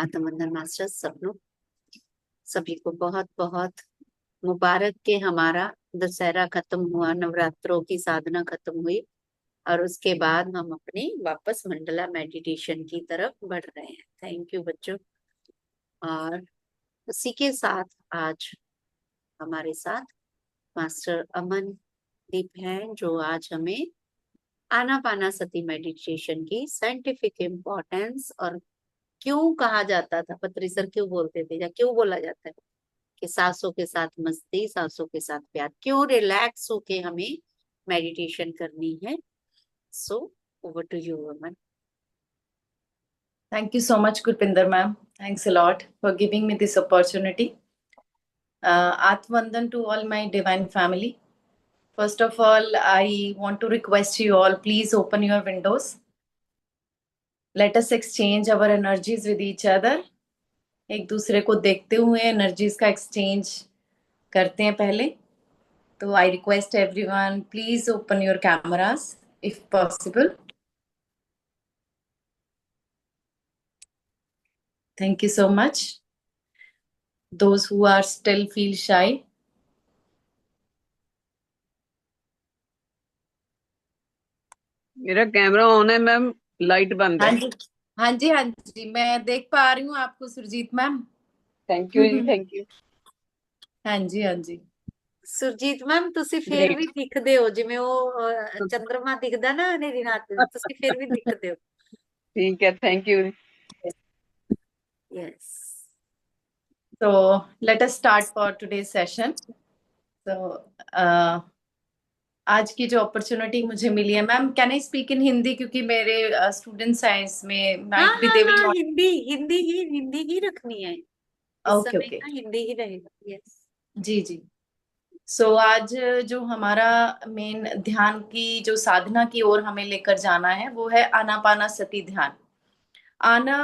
आत्मवंदन master सब लोग, सभी को बहुत बहुत मुबारक के हमारा दशहरा खत्म हुआ, नवरात्रों की साधना खत्म हुई और उसके बाद हम अपने वापस मंडला मेडिटेशन की तरफ बढ़ रहे हैं। थैंक यू बच्चों। और उसी के साथ आज हमारे साथ मास्टर अमन दीप हैं, जो आज हमें आनापानासती मेडिटेशन की साइंटिफिक इम्पोर्टेंस और क्यों कहा जाता था, पत्री सर क्यों बोलते थे या क्यों बोला जाता है कि सांसों के साथ मस्ती, सांसों के साथ प्यार, क्यों रिलैक्स होके हमें मेडिटेशन करनी है। So over to you Aman. Thank you so much, Gurpinder ma'am. Thanks a lot for giving me this opportunity. Atmandan to all my divine family. First of all, I want to request you all, please open your windows. Let us exchange our energies with each other. एक दूसरे को देखते हुए energies का exchange करते हैं पहले। तो I request everyone, please open your cameras if possible. Thank you so much. Those who are still feel shy, मेरा कैमरा ऑन है मैम, लाइट बंद हाँ है। जी, हाँ जी, हाँ जी, मैं देख पा रही हूँ आपको सुरजीत मैम। थैंक यू जी, थैंक यू। हाँ जी, हाँ जी, सुरजीत मैम, ਤੁਸੀਂ ਫੇਰ ਵੀ ग्रेट। ਦਿਖਦੇ ਹੋ ਜਿਵੇਂ ਉਹ ਚੰਦਰਮਾ ਦਿਖਦਾ ਨਾ ਹਨੇਰੀ ਰਾਤ ਨੂੰ, ਤੁਸੀਂ ਫੇਰ ਵੀ ਦਿਖਦੇ ਹੋ। ठीक है, thank you. Yes. So let us start for today's session. So आज की जो अपॉर्चुनिटी मुझे मिली है, ma'am can I speak in Hindi, क्योंकि मेरे स्टूडेंट्स हैं इसमें, हाँ माइट बी हाँ दे विल हाँ, नॉट। हिंदी हिंदी ही रखनी है इस ओके समय ओके, का, हिंदी ही रहेगा। यस। जी जी। सो आज जो हमारा मेन ध्यान की जो साधना की ओर हमें लेकर जाना है वो है आनापानासती ध्यान। आना,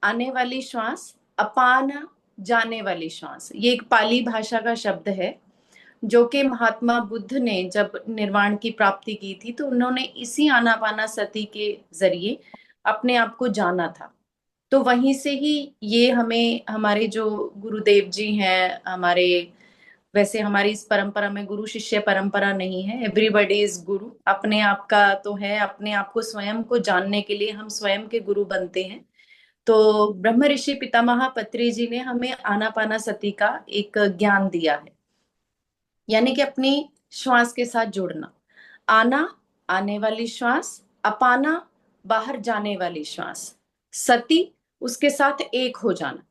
आने वाली श्वास, अपान, जाने वाली श्वास। ये एक पाली भाषा का शब्द है जो कि महात्मा बुद्ध ने जब निर्वाण की प्राप्ति की थी तो उन्होंने इसी आनापानासती के जरिए अपने आप को जाना था। तो वहीं से ही ये हमें, हमारे जो गुरुदेव जी हैं हमारे, वैसे हमारी इस परंपरा में गुरु शिष्य परंपरा नहीं है, एवरीबॉडी इज गुरु। अपने आप का तो है, अपने आप को स्वयं को जानने के लिए हम स्वयं के गुरु बनते हैं। तो ब्रह्म ऋषि पितामह पत्री जी ने हमें आनापानासती का एक ज्ञान दिया है, यानी कि अपनी श्वास के साथ जुड़ना। आना, आने वाली श्वास, अपाना, बाहर जाने वाली श्वास, सती, उसके साथ एक हो जाना।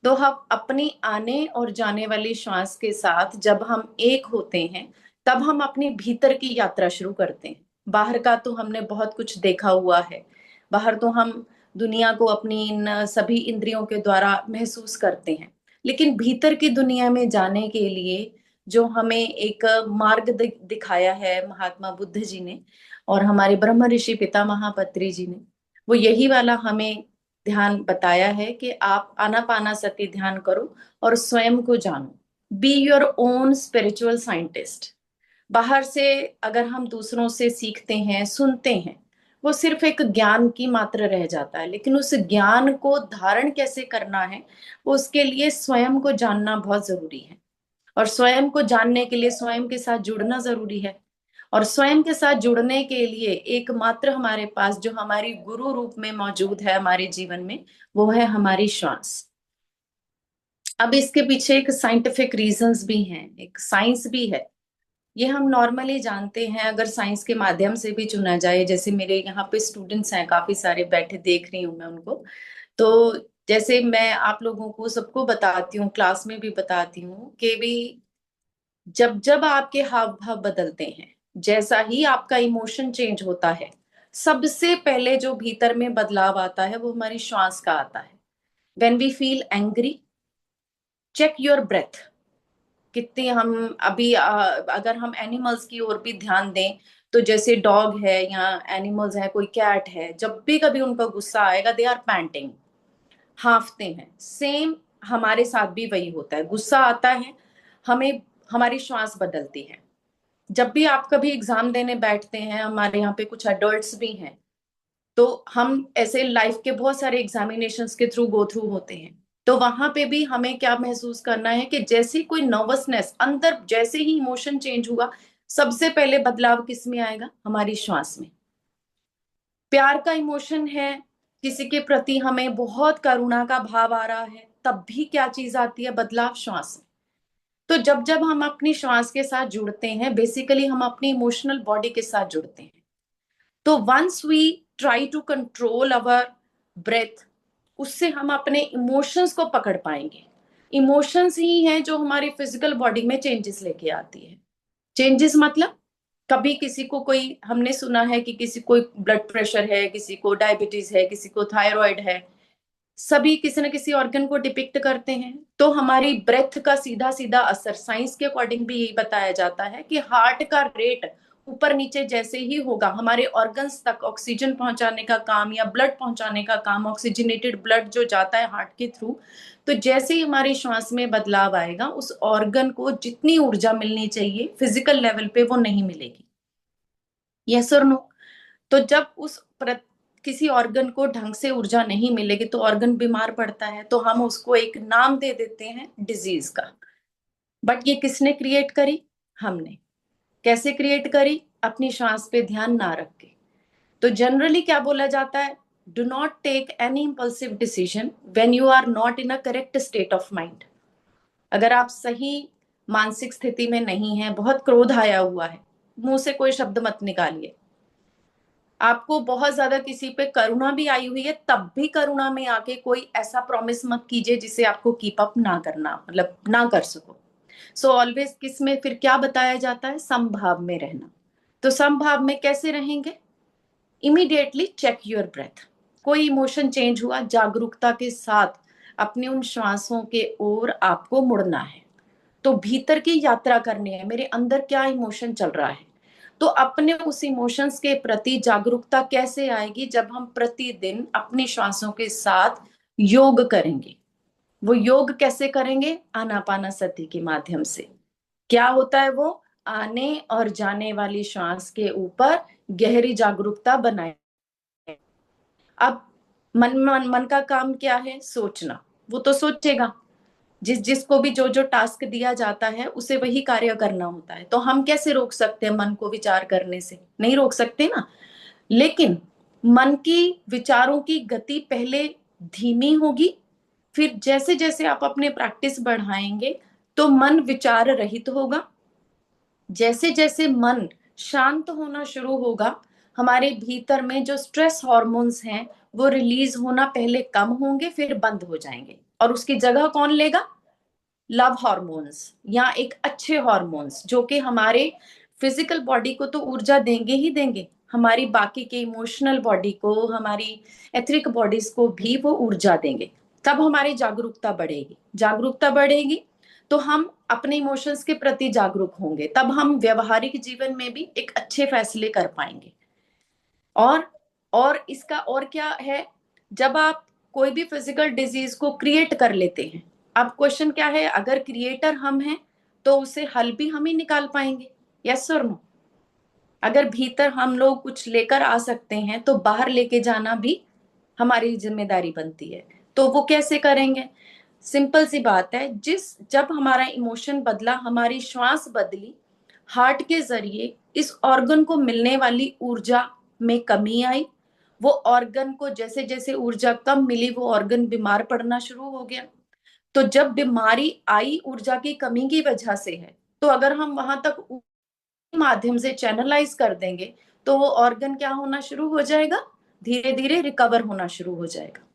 तो हम अपनी आने और जाने वाली श्वास के साथ जब हम एक होते हैं तब हम अपने भीतर की यात्रा शुरू करते हैं। बाहर का तो हमने बहुत कुछ देखा हुआ है, बाहर तो हम दुनिया को अपनी इन सभी इंद्रियों के द्वारा महसूस करते हैं, लेकिन भीतर की दुनिया में जाने के लिए जो हमें एक मार्ग दिखाया है महात्मा बुद्ध जी ने और हमारे ब्रह्म ऋषि पितामह पत्री जी ने, वो यही वाला हमें ध्यान बताया है कि आप आनापानासती ध्यान करो और स्वयं को जानो। Be your own spiritual scientist. बाहर से अगर हम दूसरों से सीखते हैं, सुनते हैं, वो सिर्फ एक ज्ञान की मात्र रह जाता है, लेकिन उस ज्ञान को धारण कैसे करना है, उसके लिए स्वयं को जानना बहुत जरूरी है। और स्वयं को जानने के लिए स्वयं के साथ जुड़ना जरूरी है। और स्वयं के साथ जुड़ने के लिए एकमात्र हमारे पास जो हमारी गुरु रूप में मौजूद है हमारे जीवन में, वो है हमारी श्वास। अब इसके पीछे एक साइंटिफिक रीजंस भी हैं, एक साइंस भी है। ये हम नॉर्मली जानते हैं, अगर साइंस के माध्यम से भी चुना जाए, जैसे मेरे यहाँ पे स्टूडेंट्स हैं काफी सारे बैठे, देख रही हूँ मैं उनको। तो जैसे मैं आप लोगों को सबको बताती हूँ, क्लास में भी बताती हूँ कि भी जब जब आपके हाव भाव बदलते हैं, जैसा ही आपका इमोशन चेंज होता है, सबसे पहले जो भीतर में बदलाव आता है वो हमारी श्वास का आता है। When we feel angry, check your breath. कितनी हम अभी अगर हम एनिमल्स की ओर भी ध्यान दें, तो जैसे डॉग है या एनिमल्स है, कोई कैट है, जब भी कभी उनका गुस्सा आएगा दे आर पैंटिंग, हांफते हैं। सेम हमारे साथ भी वही होता है, गुस्सा आता है, हमें हमारी श्वास बदलती है। जब भी आप कभी एग्जाम देने बैठते हैं, हमारे यहाँ पे कुछ एडल्ट्स भी हैं, तो तो हम ऐसे लाइफ के बहुत सारे एग्जामिनेशंस के थ्रू गो थ्रू होते हैं, तो वहां पे भी हमें क्या महसूस करना है कि जैसे कोई नर्वसनेस अंदर, जैसे ही इमोशन चेंज हुआ, सबसे पहले बदलाव किस में आएगा? हमारी श्वास में। प्यार का इमोशन है, किसी के प्रति हमें बहुत करुणा का भाव आ रहा है, तब भी क्या चीज आती है? बदलाव श्वास में। तो जब जब हम अपनी श्वास के साथ जुड़ते हैं, बेसिकली हम अपनी इमोशनल बॉडी के साथ जुड़ते हैं। तो once we try to control our breath, उससे हम अपने इमोशंस को पकड़ पाएंगे। इमोशंस ही हैं जो हमारी फिजिकल बॉडी में चेंजेस लेके आती है। चेंजेस मतलब, कभी किसी को कोई, हमने सुना है कि किसी को ब्लड प्रेशर है, किसी को डायबिटीज है, किसी को थायराइड है, सभी किसी न किसी ऑर्गन को डिपिक्ट करते हैं। तो हमारी ब्रेथ का सीधा सीधा असर, साइंस के अकॉर्डिंग भी यही बताया जाता है कि हार्ट का रेट ऊपर नीचे जैसे ही होगा, हमारे ऑर्गन्स तक ऑक्सीजन पहुंचाने का काम या ब्लड पहुंचाने का काम, ऑक्सीजनेटेड ब्लड जो जाता है हार्ट के थ्रू, तो जैसे ही हमारी श्वास में बदलाव आएगा, उस ऑर्गन को जितनी ऊर्जा मिलनी चाहिए फिजिकल लेवल पे वो नहीं मिलेगी। यस और नो? तो जब किसी ऑर्गन को ढंग से ऊर्जा नहीं मिलेगी तो ऑर्गन बीमार पड़ता है, तो हम उसको एक नाम दे देते हैं डिजीज का। बट ये किसने क्रिएट करी? हमने। कैसे क्रिएट करी? अपनी श्वास पे ध्यान ना रख के। तो जनरली क्या बोला जाता है? Do not take any impulsive decision when you are not in a correct state of mind. अगर आप सही मानसिक स्थिति में नहीं है, बहुत क्रोध आया हुआ है, मुंह से कोई शब्द मत निकालिए। आपको बहुत ज्यादा किसी पे करुणा भी आई हुई है, तब भी करुणा में आके कोई ऐसा प्रॉमिस मत कीजिए जिसे आपको कीप अप ना करना, मतलब ना कर सको। सो ऑलवेज किस में फिर क्या बताया जाता है? समभाव में रहना। तो समभाव में कैसे रहेंगे? Immediately check your breath. कोई इमोशन चेंज हुआ, जागरूकता के साथ अपने उन श्वासों के ओर आपको मुड़ना है। तो भीतर की यात्रा करनी है, मेरे अंदर क्या इमोशन चल रहा है। तो अपने उस इमोशंस के प्रति जागरूकता कैसे आएगी? जब हम प्रतिदिन अपनी श्वासों के साथ योग करेंगे। वो योग कैसे करेंगे? आनापानासति के माध्यम से। क्या होता है वो? आने और जाने वाली श्वास के ऊपर गहरी जागरूकता बनाए। अब मन का काम क्या है? सोचना। वो तो सोचेगा, जिसको भी जो जो टास्क दिया जाता है उसे वही कार्य करना होता है। तो हम कैसे रोक सकते हैं मन को विचार करने से? नहीं रोक सकते ना। लेकिन मन की विचारों की गति पहले धीमी होगी, फिर जैसे जैसे आप अपने प्रैक्टिस बढ़ाएंगे तो मन विचार रहित होगा। जैसे जैसे मन शांत होना शुरू होगा, हमारे भीतर में जो स्ट्रेस हार्मोन्स हैं वो रिलीज होना पहले कम होंगे, फिर बंद हो जाएंगे, और उसकी जगह कौन लेगा? लव हार्मोन्स, या एक अच्छे हार्मोन्स जो कि हमारे फिजिकल बॉडी को तो ऊर्जा देंगे ही देंगे, हमारी बाकी के इमोशनल बॉडी को, हमारी एथरिक बॉडीज को भी वो ऊर्जा देंगे। तब हमारी जागरूकता बढ़ेगी। जागरूकता बढ़ेगी तो हम अपने इमोशंस के प्रति जागरूक होंगे, तब हम व्यवहारिक जीवन में भी एक अच्छे फैसले कर पाएंगे। और इसका और क्या है? जब आप कोई भी फिजिकल डिजीज को क्रिएट कर लेते हैं, अब क्वेश्चन क्या है? अगर क्रिएटर हम हैं तो उसे हल भी हम ही निकाल पाएंगे। यस और नो? अगर भीतर हम लोग कुछ लेकर आ सकते हैं तो बाहर लेके जाना भी हमारी जिम्मेदारी बनती है। तो वो कैसे करेंगे? सिंपल सी बात है, जब हमारा इमोशन बदला, हमारी श्वास बदली, हार्ट के जरिए इस ऑर्गन को मिलने वाली ऊर्जा में कमी आई। वो ऑर्गन को जैसे जैसे ऊर्जा कम मिली, वो ऑर्गन बीमार पड़ना शुरू हो गया। तो जब बीमारी आई ऊर्जा की कमी की वजह से है, तो अगर हम वहां तक माध्यम से चैनलाइज कर देंगे तो वो ऑर्गन क्या होना शुरू हो जाएगा? धीरे धीरे रिकवर होना शुरू हो जाएगा।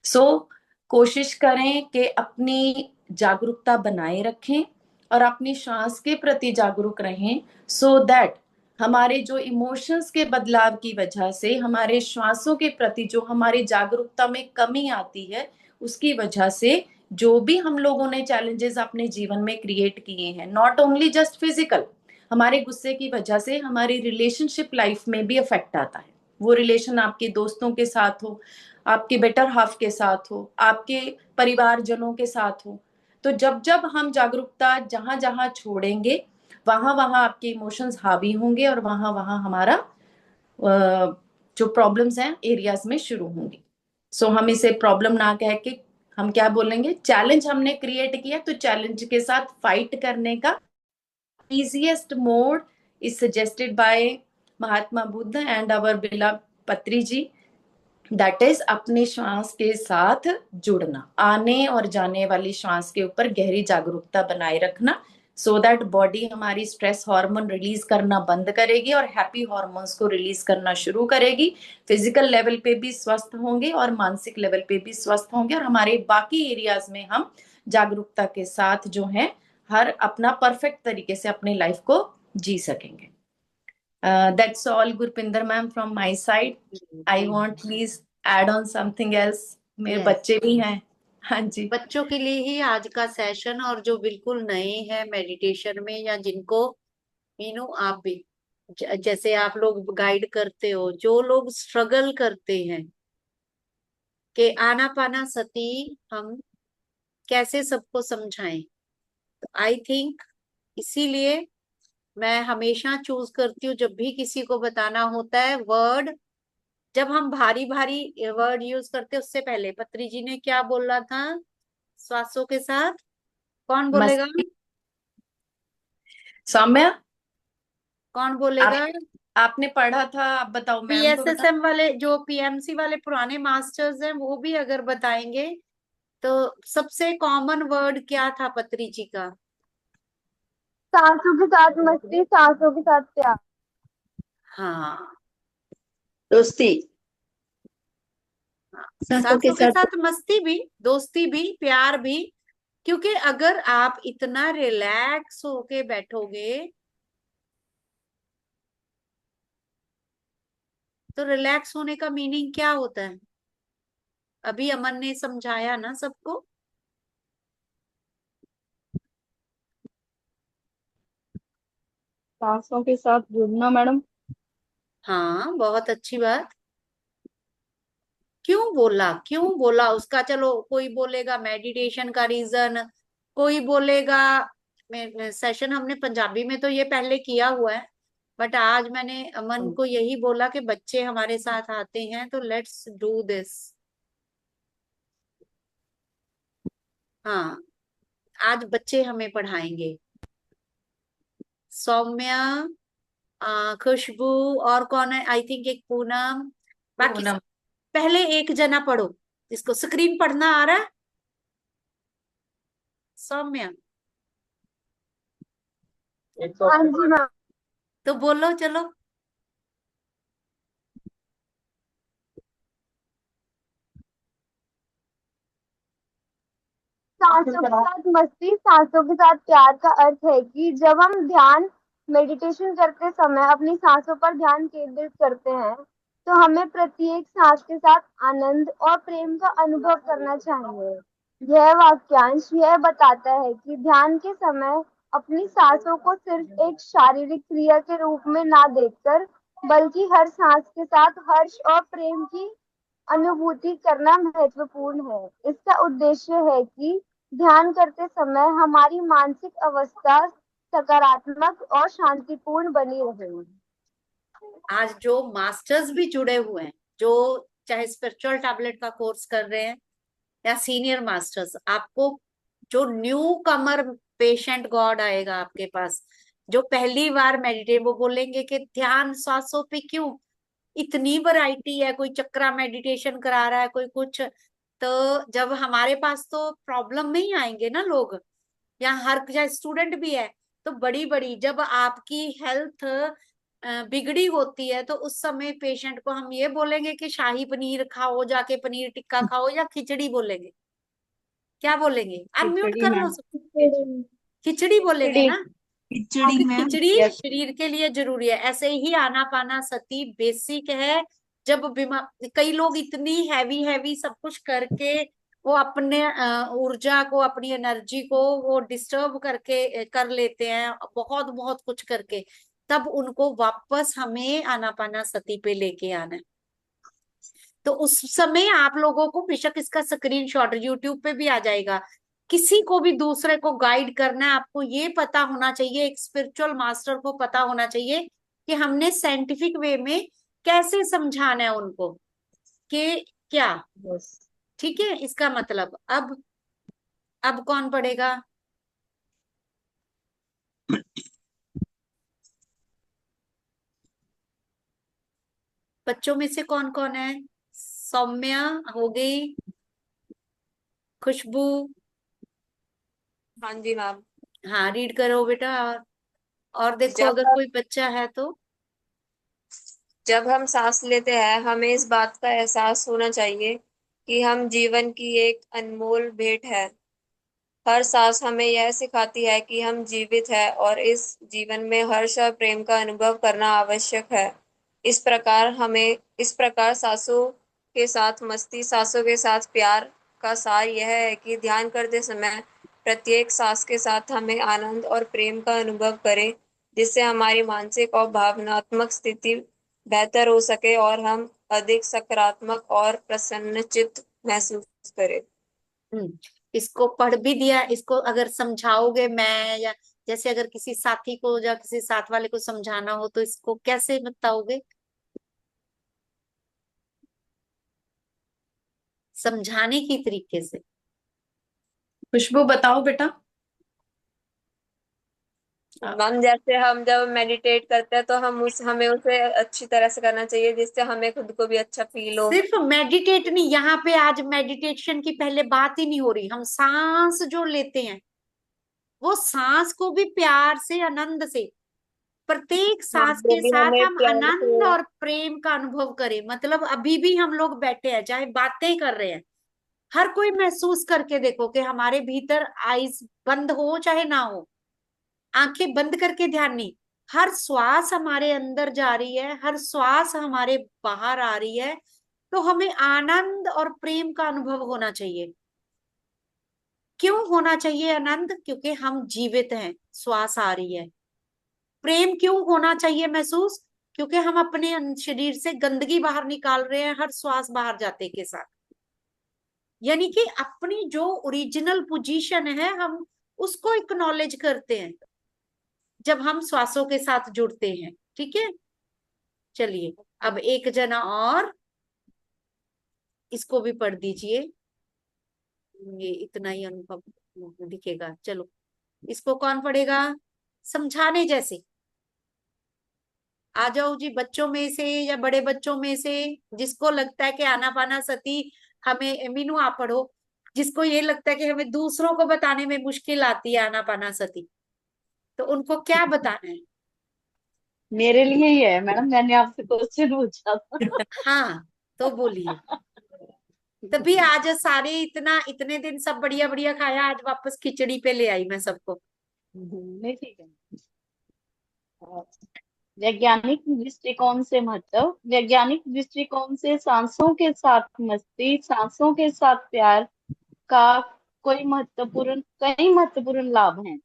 सो कोशिश करें कि अपनी जागरूकता बनाए रखें और अपनी श्वास के प्रति जागरूक रहें, सो दैट हमारे जो इमोशंस के बदलाव की वजह से हमारे श्वासों के प्रति जो हमारी जागरूकता में कमी आती है, उसकी वजह से जो भी हम लोगों ने चैलेंजेस अपने जीवन में क्रिएट किए हैं, नॉट ओनली जस्ट फिजिकल, हमारे गुस्से की वजह से हमारी रिलेशनशिप लाइफ में भी इफेक्ट आता है। वो रिलेशन आपके दोस्तों के साथ हो, आपके बेटर हाफ के साथ हो, आपके परिवारजनों के साथ हो। तो जब जब हम जागरूकता जहां जहां छोड़ेंगे, वहां वहां आपके इमोशंस हावी होंगे और वहां वहां हमारा जो प्रॉब्लम्स हैं एरियाज में शुरू होंगी। सो हम इसे प्रॉब्लम ना कह के हम क्या बोलेंगे, चैलेंज हमने क्रिएट किया, तो चैलेंज के साथ फाइट करने का easiest mode is suggested by Mahatma Buddha and our beloved Patri ji, that is अपने श्वास के साथ जुड़ना, आने और जाने वाली श्वास के ऊपर गहरी जागरूकता बनाए रखना, सो दैट बॉडी हमारी स्ट्रेस हार्मोन रिलीज करना बंद करेगी और हैप्पी हार्मोन्स को रिलीज करना शुरू करेगी। फिजिकल लेवल पे भी स्वस्थ होंगे और मानसिक लेवल पे भी स्वस्थ होंगे, और हमारे बाकी एरियाज में हम जागरूकता के साथ जो है हर अपना परफेक्ट तरीके से अपनी लाइफ को जी सकेंगे। That's all Gurpinder ma'am from my side. I want please add on something else. मेरे Yes. बच्चे भी हैं। हाँ जी, बच्चों के लिए ही आज का सेशन, और जो बिल्कुल नए हैं मेडिटेशन में, या जिनको आप भी जैसे आप लोग गाइड करते हो, जो लोग स्ट्रगल करते हैं कि आनापाना सती हम कैसे सबको समझाएं, तो आई थिंक इसीलिए मैं हमेशा चूज करती हूँ, जब भी किसी को बताना होता है वर्ड, जब हम भारी भारी वर्ड यूज करते हैं, उससे पहले पत्री जी ने क्या बोला था, श्वासों के साथ, कौन बोलेगा? सौम्या कौन बोलेगा? आपने पढ़ा था, आप बताओ, मैम को बता। पीएसएसएम वाले, जो पीएमसी वाले पुराने मास्टर्स हैं, वो भी अगर बताएंगे तो सबसे कॉमन वर्ड क्या था पत्री जी का? सांसों के साथ मस्ती, सांसों के साथ प्यार। हाँ, दोस्ती। सांसों के साथ मस्ती भी, दोस्ती भी, प्यार भी। क्योंकि अगर आप इतना रिलैक्स होके बैठोगे तो रिलैक्स होने का मीनिंग क्या होता है? अभी अमन ने समझाया ना सबको। सांसों के साथ जुड़ना मैडम। हाँ, बहुत अच्छी बात। क्यों बोला उसका? चलो, कोई बोलेगा मेडिटेशन का रीजन, कोई बोलेगा सेशन हमने पंजाबी में तो ये पहले किया हुआ है, बट आज मैंने अमन को यही बोला कि बच्चे हमारे साथ आते हैं तो लेट्स डू दिस। हाँ, आज बच्चे हमें पढ़ाएंगे। सौम्या, खुशबू, और कौन है? आई थिंक एक पूनम, बाकी पूनम। पहले एक जना पढ़ो, इसको स्क्रीन पढ़ना आ रहा है? सौम्या, हाँ जी मैम। तो बोलो चलो। सांसों के साथ मस्ती, सांसों के साथ प्यार का अर्थ है कि जब हम ध्यान मेडिटेशन करते समय अपनी सांसों पर ध्यान केंद्रित करते हैं, तो हमें प्रत्येक सांस के साथ आनंद और प्रेम का अनुभव करना चाहिए। यह वाक्यांश यह बताता है कि ध्यान के समय अपनी सांसों को सिर्फ एक शारीरिक क्रिया के रूप में ना देखकर, बल्कि हर सांस के साथ हर्ष और प्रेम की अनुभूति करना महत्वपूर्ण है। इसका उद्देश्य है कि ध्यान करते समय हमारी मानसिक अवस्था सकारात्मक और शांतिपूर्ण बनी रहे। आज जो मास्टर्स भी जुड़े हुए हैं, जो चाहे स्पिरिचुअल टैबलेट का कोर्स कर रहे हैं या सीनियर मास्टर्स, आपको जो न्यू कमर पेशेंट गॉड आएगा आपके पास, जो पहली बार मेडिटेट, वो बोलेंगे कि ध्यान सांसों पे क्यों, इतनी वैरायटी है, कोई चक्रा मेडिटेशन करा रहा है, कोई कुछ। तो जब हमारे पास तो प्रॉब्लम में ही आएंगे ना लोग, या हर चाहे स्टूडेंट भी है, तो बड़ी बड़ी जब आपकी हेल्थ बिगड़ी होती है, तो उस समय पेशेंट को हम ये बोलेंगे कि शाही पनीर खाओ, जाके पनीर टिक्का खाओ, या खिचड़ी बोलेंगे? क्या बोलेंगे? अनम्यूट कर लो सब। खिचड़ी बोलेंगे ना, क्योंकि खिचड़ी शरीर के लिए जरूरी है। ऐसे ही आनापाना सती बेसिक है। जब बीमार, कई लोग इतनी हैवी हैवी सब कुछ करके वो अपने ऊर्जा को, अपनी एनर्जी को वो डिस्टर्ब करके कर लेते हैं, बहुत बहुत कुछ करके, तब उनको वापस हमें आनापाना सती पे लेके आना है। तो उस समय आप लोगों को बेशक इसका स्क्रीनशॉट यूट्यूब पे भी आ जाएगा, किसी को भी दूसरे को गाइड करना है, आपको ये पता होना चाहिए, एक स्पिरिचुअल मास्टर को पता होना चाहिए कि हमने साइंटिफिक वे में कैसे समझाना है उनको कि क्या। यस। ठीक है, इसका मतलब अब कौन पढ़ेगा? बच्चों में से कौन कौन है? सौम्या हो गई, खुशबू। हाँ जी मैम। हाँ, रीड करो बेटा। और देखो जब अगर हम कोई बच्चा है तो। जब हम सांस लेते हैं हमें इस बात का एहसास होना चाहिए कि हम जीवन की एक अनमोल भेंट है। हर सांस हमें यह सिखाती है कि हम जीवित हैं और इस जीवन में हर्ष और प्रेम का अनुभव करना आवश्यक है। इस प्रकार सांसों के साथ मस्ती, सांसों के साथ प्यार का सार यह है कि ध्यान करते समय प्रत्येक सांस के साथ हमें आनंद और प्रेम का अनुभव करें, जिससे हमारी मानसिक और भावनात्मक स्थिति बेहतर हो सके और हम अधिक सकारात्मक और प्रसन्नचित्त महसूस करें। इसको पढ़ भी दिया, इसको अगर समझाओगे, मैं या जैसे अगर किसी साथी को या किसी साथ वाले को समझाना हो तो इसको कैसे बताओगे? समझाने की तरीके से। खुशबू बताओ बेटा। मैम जैसे हम जब मेडिटेट करते हैं तो हमें उसे अच्छी तरह से करना चाहिए जिससे हमें खुद को भी अच्छा फील हो। सिर्फ मेडिटेट नहीं, यहाँ पे आज मेडिटेशन की पहले बात ही नहीं हो रही। हम सांस जो लेते हैं वो सांस को भी प्यार से, आनंद से, प्रत्येक हाँ, सांस वो के भी साथ हमें हम प्यार आनंद से। और प्रेम का अनुभव करें। मतलब अभी भी हम लोग बैठे हैं, चाहे बातें कर रहे हैं, हर कोई महसूस करके देखो कि हमारे भीतर आईज बंद हो चाहे ना हो, आंखें बंद करके ध्यान नहीं, हर श्वास हमारे अंदर जा रही है, हर श्वास हमारे बाहर आ रही है, तो हमें आनंद और प्रेम का अनुभव होना चाहिए। क्यों होना चाहिए आनंद? क्योंकि हम जीवित हैं, श्वास आ रही है। प्रेम क्यों होना चाहिए महसूस? क्योंकि हम अपने शरीर से गंदगी बाहर निकाल रहे हैं हर श्वास बाहर जाते के साथ। यानी कि अपनी जो ओरिजिनल पोजीशन है हम उसको एक्नॉलेज करते हैं जब हम श्वासों के साथ जुड़ते हैं। ठीक है, चलिए अब एक जना और इसको भी पढ़ दीजिए। ये इतना ही अनुभव दिखेगा। चलो, इसको कौन पढ़ेगा? समझाने जैसे। आ जाओ जी, बच्चों में से या बड़े बच्चों में से जिसको लगता है कि आनापाना सती हमें, मीनू आप पढ़ो, जिसको ये लगता है कि हमें दूसरों को बताने में मुश्किल आती है आनापाना सती, तो उनको क्या बताना है? मेरे लिए ही है मैडम, मैंने आपसे क्वेश्चन पूछा था। हाँ, तो बोलिए। तभी आज सारे इतने दिन सब बढ़िया बढ़िया खाया, आज वापस खिचड़ी पे ले आई मैं सबको। नहीं ठीक है। वैज्ञानिक दृष्टिकोण से सांसों के साथ मस्ती, सांसों के साथ प्यार का कई महत्वपूर्ण लाभ हैं।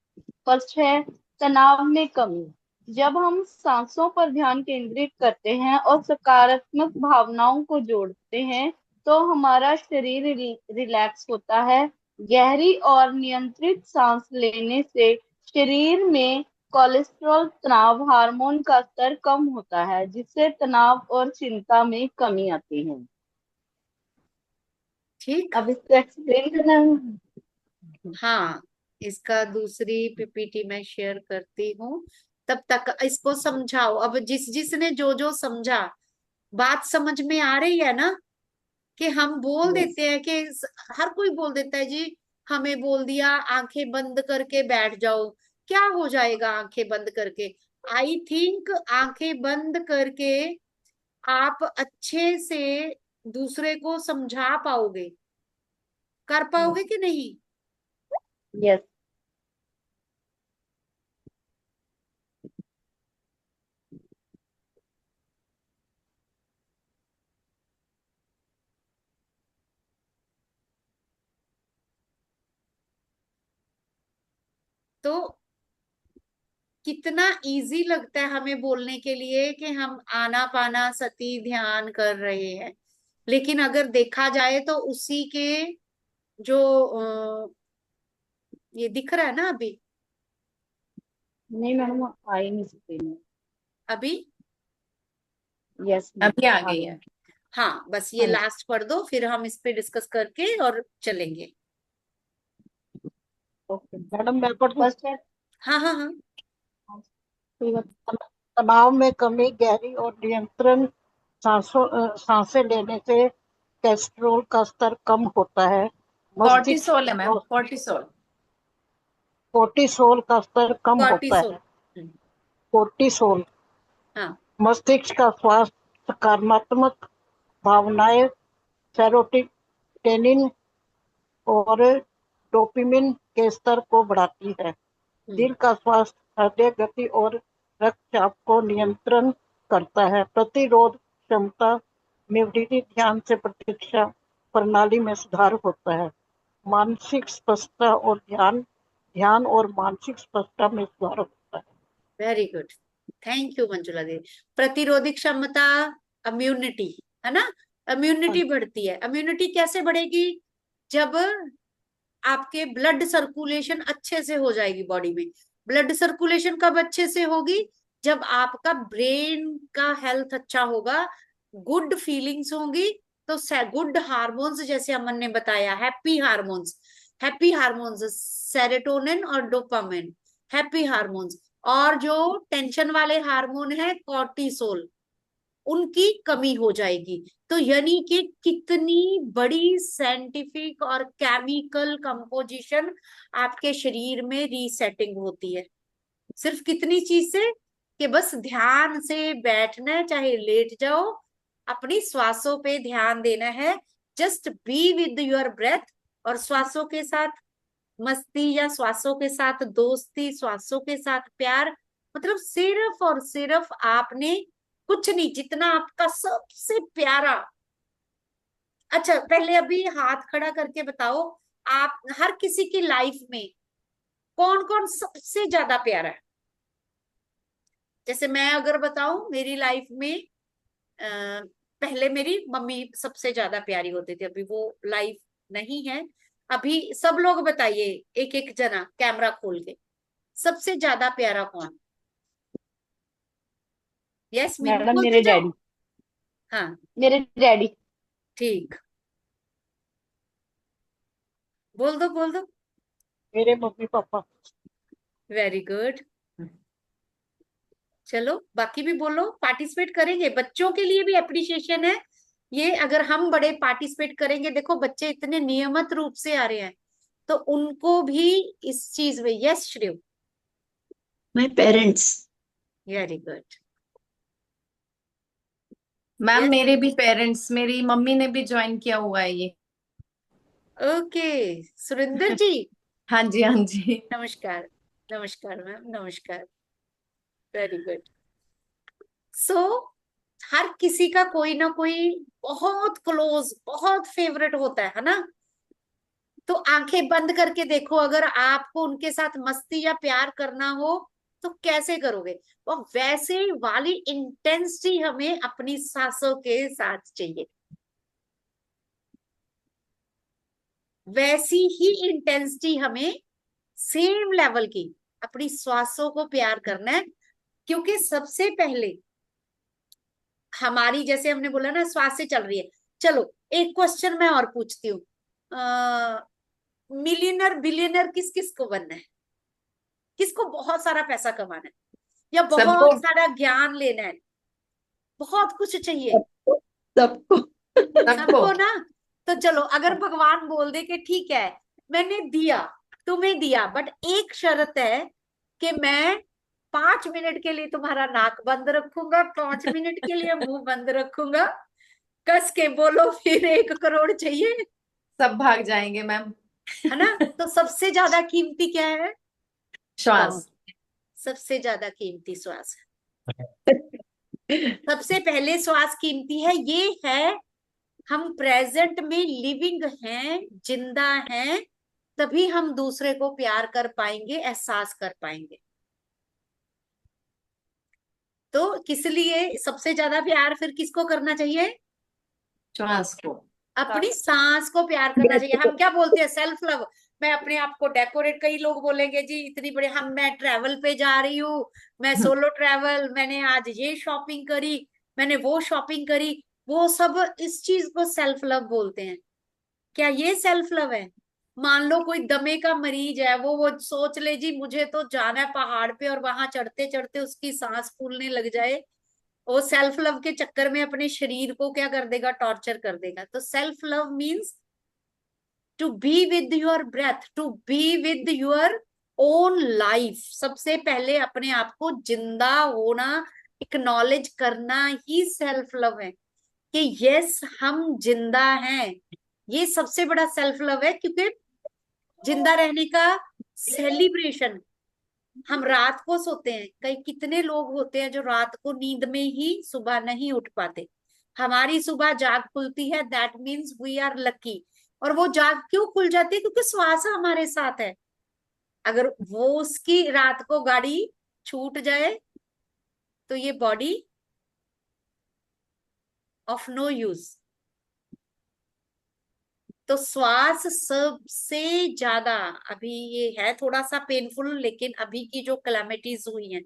फर्स्ट है तनाव में कमी। जब हम सांसों पर ध्यान केंद्रित करते हैं और सकारात्मक भावनाओं को जोड़ते हैं तो हमारा शरीर रिलैक्स होता है। गहरी और नियंत्रित सांस लेने से शरीर में कोलेस्ट्रॉल, तनाव हार्मोन का स्तर कम होता है, जिससे तनाव और चिंता में कमी आती है। ठीक। अब इसको एक्सप्लेन करना है। हाँ, इसका दूसरी पीपीटी मैं शेयर करती हूँ, तब तक इसको समझाओ। अब जिसने जो जो समझा, बात समझ में आ रही है ना? कि हम बोल यस। देते हैं कि हर कोई बोल देता है जी, हमें बोल दिया आंखें बंद करके बैठ जाओ, क्या हो जाएगा आंखें बंद करके? आई थिंक आंखें बंद करके आप अच्छे से दूसरे को समझा पाओगे, कर पाओगे कि नहीं? यस। तो कितना इजी लगता है हमें बोलने के लिए कि हम आनापाना सती ध्यान कर रहे हैं, लेकिन अगर देखा जाए तो उसी के जो ये दिख रहा है ना अभी, नहीं मैडम, आ ही नहीं सकती मैं। अभी यस अभी आ गई है। हाँ, बस ये हाँ। लास्ट पढ़ दो, फिर हम इस पे डिस्कस करके और चलेंगे। ओके मैडम मैं पढ़ दूं? फर्स्ट है। हाँ हाँ हाँ। ठीक है। तनाव में कमी, गहरी और नियंत्रण सांसें लेने से कोलेस्ट्रॉल का स्तर कम होता है। मस्तिष्क कॉर्टिसोल है मैम, कॉर्टिसोल। कोर्टिसोल का स्तर कम होता कॉर्टिसोल। है। कोर्टिसोल हाँ। मस्तिष्क का स्वास्थ्य, सकारात्मक भावनाएं, सेरोटोनिन और डोपामिन के स्तर को बढ़ाती है। दिल का स्वास्थ्य, हृदय गति और रक्तचाप को नियंत्रण करता है। प्रतिरोध क्षमता में वृद्धि, ध्यान से प्रतीक्षा प्रणाली में सुधार होता है। मानसिक स्पष्टता और ध्यान और मानसिक स्पष्टता में सुधार होता है। Very good, thank you Manjula Devi. प्रतिरोधी क्षमता, इम्यूनिटी, है ना, इम्यूनिटी बढ़ती है। इम्यूनिटी कैसे बढ़ेगी? जब आपके ब्लड सर्कुलेशन अच्छे से हो जाएगी बॉडी में। ब्लड सर्कुलेशन कब अच्छे से होगी? जब आपका ब्रेन का हेल्थ अच्छा होगा, गुड फीलिंग्स होंगी, तो गुड हार्मोन्स, जैसे अमन ने बताया, हैप्पी हार्मोन्स, सेरोटोनिन और डोपामिन, हैप्पी हार्मोन्स। और जो टेंशन वाले हार्मोन है कॉर्टिसोल, उनकी कमी हो जाएगी। तो यानी कि कितनी बड़ी साइंटिफिक और केमिकल कंपोजिशन आपके शरीर में रीसेटिंग होती है। सिर्फ कितनी चीज से? कि बस ध्यान से बैठना है, चाहे लेट जाओ, अपनी श्वासों पे ध्यान देना है। Just be with your breath, और श्वासों के साथ मस्ती या श्वासों के साथ दोस्ती, श्वासों के साथ प्यार। मतलब सिर्फ और सिर्फ आपने कुछ नहीं, जितना आपका सबसे प्यारा। अच्छा, पहले अभी हाथ खड़ा करके बताओ, आप हर किसी की लाइफ में कौन कौन सबसे ज्यादा प्यारा है? जैसे मैं अगर बताऊं, मेरी लाइफ में पहले मेरी मम्मी सबसे ज्यादा प्यारी होती थी, अभी वो लाइफ नहीं है। अभी सब लोग बताइए, एक एक जना कैमरा खोल के, सबसे ज्यादा प्यारा कौन? यस, मीनू मैडम बोलते मेरे जाओ। डैडी। हाँ, मेरे डैडी। ठीक, बोल दो बोल दो। मेरे मम्मी पापा। Very good. चलो बाकी भी बोलो, पार्टिसिपेट करेंगे, बच्चों के लिए भी अप्रिशिएशन है ये। अगर हम बड़े पार्टिसिपेट करेंगे, देखो बच्चे इतने नियमित रूप से आ रहे हैं, तो उनको भी इस चीज में। यस श्रेय। My parents. Very good. Ma'am yes, मेरे भी पेरेंट्स, मेरी मम्मी ने भी ज्वाइन किया हुआ है ये। ओके। सुरेंद्र जी, हाँ जी, हाँ जी। नमस्कार। नमस्कार मैम, नमस्कार। Very good. सो हर किसी का कोई ना कोई बहुत क्लोज, बहुत फेवरेट होता है ना? तो आंखें बंद करके देखो, अगर आपको उनके साथ मस्ती या प्यार करना हो तो कैसे करोगे? वो वैसे वाली इंटेंसिटी हमें अपनी सांसों के साथ चाहिए। वैसी ही इंटेंसिटी हमें, सेम लेवल की, अपनी श्वासों को प्यार करना है। क्योंकि सबसे पहले हमारी, जैसे हमने बोला ना, श्वास से चल रही है। चलो एक क्वेश्चन मैं और पूछती हूँ, मिलियनर बिलियनर किस किस को बनना है? किसको बहुत सारा पैसा कमाना है, या सबको। बहुत सारा ज्ञान लेना है, बहुत कुछ चाहिए? सबको। सबको। सबको ना? तो चलो, अगर भगवान बोल दे कि ठीक है, मैंने दिया, तुम्हें दिया, बट एक शर्त है कि मैं 5 मिनट के लिए तुम्हारा नाक बंद रखूंगा, 5 मिनट के लिए मुंह बंद रखूंगा, कस के बोलो, फिर 1 करोड़ चाहिए, सब भाग जाएंगे मैम। है ना? तो सबसे ज्यादा कीमती क्या है? श्वास। सबसे ज्यादा कीमती श्वास है। सबसे पहले श्वास कीमती है, ये है हम प्रेजेंट में लिविंग हैं, जिंदा हैं, तभी हम दूसरे को प्यार कर पाएंगे, एहसास कर पाएंगे। तो किस लिए सबसे ज्यादा प्यार फिर किसको करना चाहिए? श्वास को। अपनी सांस को प्यार करना चाहिए। हम क्या बोलते हैं? Self love. मैं अपने आप को डेकोरेट, कई लोग बोलेंगे जी इतनी बड़े, मैं ट्रैवल पे जा रही हूँ, मैं सोलो ट्रैवल, मैंने आज ये शॉपिंग करी, मैंने वो शॉपिंग करी, वो सब इस चीज को सेल्फ लव बोलते हैं। क्या ये सेल्फ लव है? मान लो कोई दमे का मरीज है, वो सोच ले जी मुझे तो जाना है पहाड़ पे, और वहां चढ़ते चढ़ते उसकी सांस फूलने लग जाए, वो सेल्फ लव के चक्कर में अपने शरीर को क्या कर देगा, टॉर्चर कर देगा। तो self love means to be with your breath, to be with your own life. सबसे पहले अपने आप को जिंदा होना, एक्नॉलेज करना ही सेल्फ लव है, कि यस हम जिंदा हैं। ये सबसे बड़ा सेल्फ लव है, क्योंकि जिंदा रहने का सेलिब्रेशन। हम रात को सोते हैं, कई कितने लोग होते हैं जो रात को नींद में ही सुबह नहीं उठ पाते। हमारी सुबह जाग खुलती है, that means we are lucky. और वो जाग क्यों खुल जाती है? क्योंकि श्वास हमारे साथ है। अगर वो उसकी रात को गाड़ी छूट जाए तो ये बॉडी ऑफ नो यूज। तो श्वास सबसे ज्यादा, अभी ये है थोड़ा सा पेनफुल, लेकिन अभी की जो कैलामिटीज हुई हैं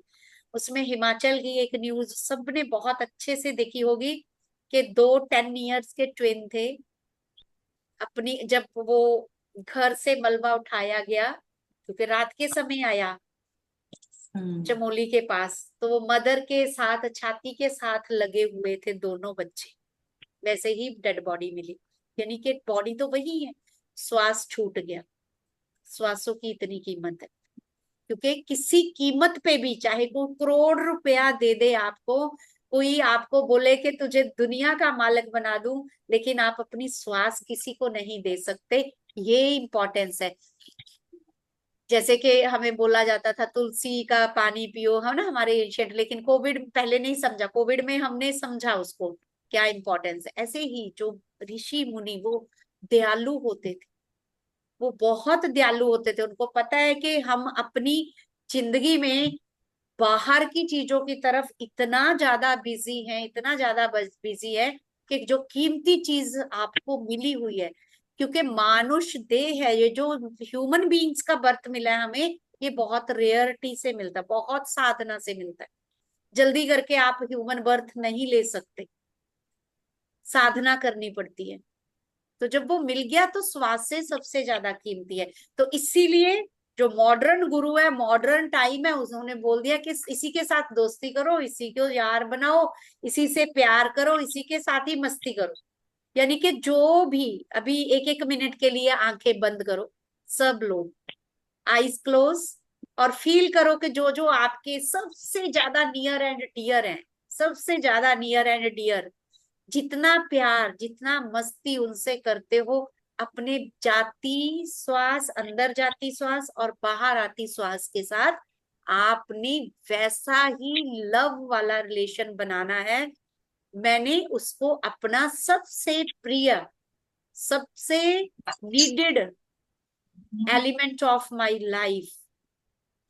उसमें हिमाचल की एक न्यूज सबने बहुत अच्छे से देखी होगी, कि 2 10 इयर्स के ट्विन थे। अपनी जब वो घर से मलबा उठाया गया, क्योंकि रात के समय आया चमोली के पास, तो वो मदर के साथ छाती के साथ लगे हुए थे दोनों बच्चे, वैसे ही डेड बॉडी मिली। यानी कि बॉडी तो वही है, श्वास छूट गया। श्वासों की इतनी कीमत है, क्योंकि किसी कीमत पे भी, चाहे कोई करोड़ रुपया दे दे आपको, कोई आपको बोले कि तुझे दुनिया का मालिक बना दूं, लेकिन आप अपनी श्वास किसी को नहीं दे सकते। ये इंपॉर्टेंस है। जैसे कि हमें बोला जाता था तुलसी का पानी पियो, है ना, हमारे एशियंट, लेकिन कोविड पहले नहीं समझा, कोविड में हमने समझा उसको क्या इंपॉर्टेंस है। ऐसे ही जो ऋषि मुनि, वो दयालु होते थे, वो बहुत दयालु होते थे। उनको पता है कि हम अपनी जिंदगी में बाहर की चीजों की तरफ इतना ज्यादा बिजी हैं, इतना ज्यादा बिजी है, कि जो कीमती चीज आपको मिली हुई है, क्योंकि मानुष देह है, ये जो ह्यूमन बीइंग्स का बर्थ मिला है हमें, ये बहुत रेयरिटी से मिलता है, बहुत साधना से मिलता है। जल्दी करके आप ह्यूमन बर्थ नहीं ले सकते, साधना करनी पड़ती है। तो जब वो मिल गया तो श्वास से सबसे ज्यादा कीमती है। तो इसीलिए जो मॉडर्न गुरु है, मॉडर्न टाइम है, उन्होंने बोल दिया कि इसी के साथ दोस्ती करो, इसी को यार बनाओ, इसी से प्यार करो, इसी के साथ ही मस्ती करो। यानी कि जो भी अभी 1 1 मिनट के लिए आंखें बंद करो, सब लोग आईज क्लोज, और फील करो कि जो जो आपके सबसे ज्यादा नियर एंड डियर हैं, सबसे ज्यादा नियर एंड डियर, जितना प्यार जितना मस्ती उनसे करते हो, अपने जाती श्वास, अंदर जाती श्वास और बाहर आती श्वास के साथ आपने वैसा ही लव वाला रिलेशन बनाना है। मैंने उसको अपना सबसे प्रिय, सबसे needed element of my life,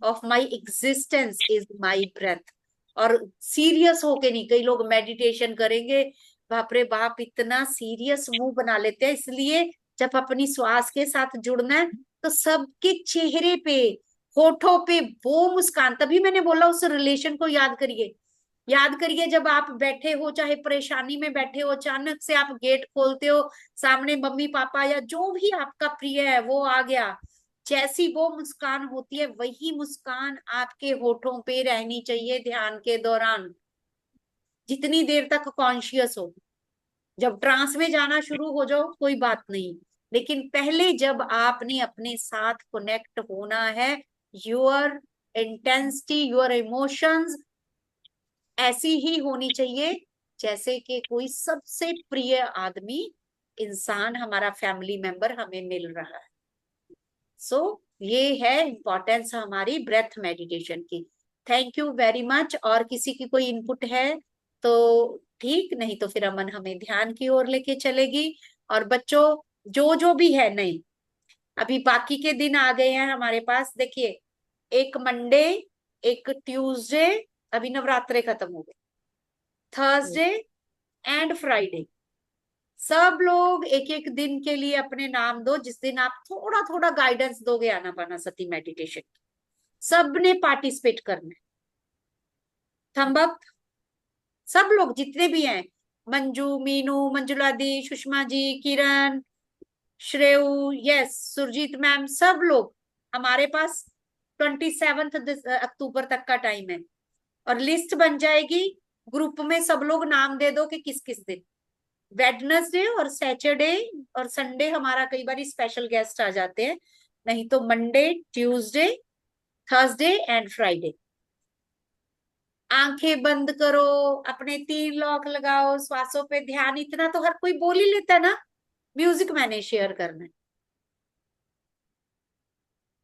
of my existence is my breath. और सीरियस होके नहीं, कई लोग मेडिटेशन करेंगे, बाप रे बाप इतना सीरियस मुंह बना लेते हैं। इसलिए जब अपनी श्वास के साथ जुड़ना है तो सबके चेहरे पे, होठों पे वो मुस्कान, तभी मैंने बोला उस रिलेशन को याद करिए। याद करिए जब आप बैठे हो, चाहे परेशानी में बैठे हो, अचानक से आप गेट खोलते हो, सामने मम्मी पापा या जो भी आपका प्रिय है वो आ गया, जैसी वो मुस्कान होती है, वही मुस्कान आपके होठों पे रहनी चाहिए ध्यान के दौरान, जितनी देर तक कॉन्शियस हो। जब ट्रांस में जाना शुरू हो जाओ कोई बात नहीं, लेकिन पहले जब आपने अपने साथ कनेक्ट होना है, योर इंटेंसिटी, योर इमोशंस ऐसी ही होनी चाहिए जैसे कि कोई सबसे प्रिय आदमी, इंसान, हमारा फैमिली मेंबर हमें मिल रहा है। सो ये है इंपॉर्टेंस हमारी ब्रेथ मेडिटेशन की। Thank you very much. और किसी की कोई इनपुट है तो ठीक, नहीं तो फिर अमन हमें ध्यान की ओर लेके चलेगी। और बच्चों जो जो भी है, नहीं अभी बाकी के दिन आ गए हैं हमारे पास, देखिए एक मंडे, एक ट्यूसडे, अभी नवरात्रे खत्म हो गए, थर्सडे एंड फ्राइडे, सब लोग एक एक दिन के लिए अपने नाम दो, जिस दिन आप थोड़ा थोड़ा गाइडेंस दोगे आनापानासती मेडिटेशन, सब ने पार्टिसिपेट करना है। थंब अप, सब लोग जितने भी हैं, मंजू, मीनू, मंजुला दी, सुषमा जी, किरण, श्रेयू, यस, सुरजीत मैम, सब लोग। हमारे पास 27 अक्टूबर तक का टाइम है और लिस्ट बन जाएगी। ग्रुप में सब लोग नाम दे दो कि किस किस दिन। वेडनेसडे और सैटरडे और संडे हमारा कई बार स्पेशल गेस्ट आ जाते हैं, नहीं तो Monday, Tuesday, Thursday and Friday. आंखें बंद करो, अपने 3 लॉक लगाओ, श्वासों पे ध्यान, इतना तो हर कोई बोल ही लेता है ना। म्यूजिक मैंने शेयर करना है,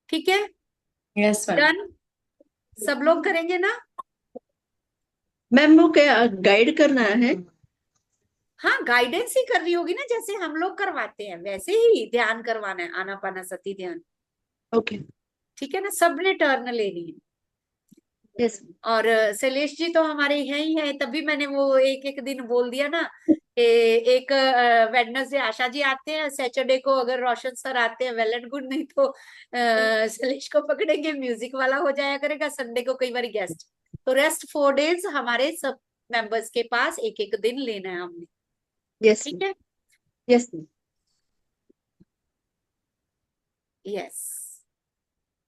ठीक है? Yes ma'am. डन, सब लोग करेंगे ना? मैम वो क्या गाइड करना है? हाँ, गाइडेंस ही कर रही होगी ना, जैसे हम लोग करवाते हैं वैसे ही ध्यान करवाना है, आनापानासती ध्यान। ओके। ठीक है ना, सबने टर्न लेनी है। यस। और शैलेश जी तो हमारे हैं ही है, तभी मैंने वो एक एक दिन बोल दिया ना कि एक वेडनेसडे आशा जी आते हैं, सैटरडे को अगर रोशन सर आते हैं वेल एंड गुड, नहीं तो शैलेश को पकड़ेंगे, म्यूजिक वाला हो जाया करेगा। संडे को कई बार गेस्ट, तो रेस्ट 4 डेज हमारे सब मेंबर्स के पास एक एक दिन लेना है हमने, यस। ठीक है? Yes. Yes,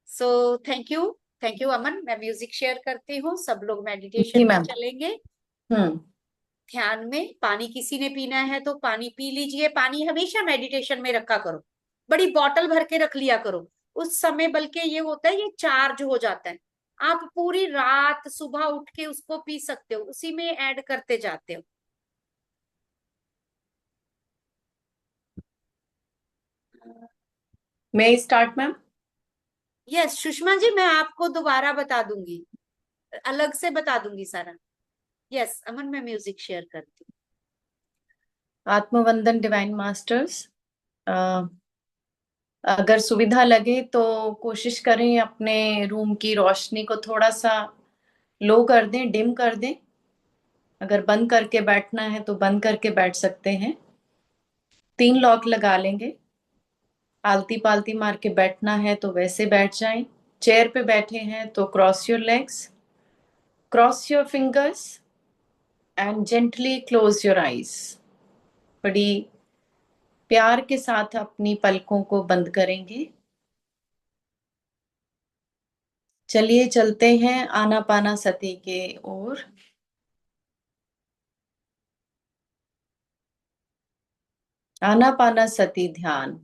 so thank you Aman. मैं म्यूजिक शेयर करती हूँ, सब लोग मेडिटेशन जी में मैम। चलेंगे। हम्म। ध्यान में पानी किसी ने पीना है तो पानी पी लीजिए। पानी हमेशा मेडिटेशन में रखा करो, बड़ी बॉटल भर के रख लिया करो उस समय, बल्कि ये होता है ये चार्ज हो जाता है। आप पूरी रात सुबह उठ के उसको पी सकते हो, उसी में ऐड करते जाते हो। मैं start ma'am? Yes Sushma ji, मैं आपको दोबारा बता दूंगी, अलग से बता दूंगी सारा। यस अमन, मैं म्यूजिक शेयर करती हूँ। आत्मवंदन डिवाइन मास्टर्स, अगर सुविधा लगे तो कोशिश करें अपने रूम की रोशनी को थोड़ा सा लो कर दें, डिम कर दें। अगर बंद करके बैठना है तो बंद करके बैठ सकते हैं। 3 लॉक लगा लेंगे। आलती पालती मार के बैठना है तो वैसे बैठ जाएं। चेयर पे बैठे हैं तो cross your legs, cross your fingers and gently close your eyes. बड़ी प्यार के साथ अपनी पलकों को बंद करेंगे। चलिए चलते हैं आनापाना सती के ओर। आनापाना सती ध्यान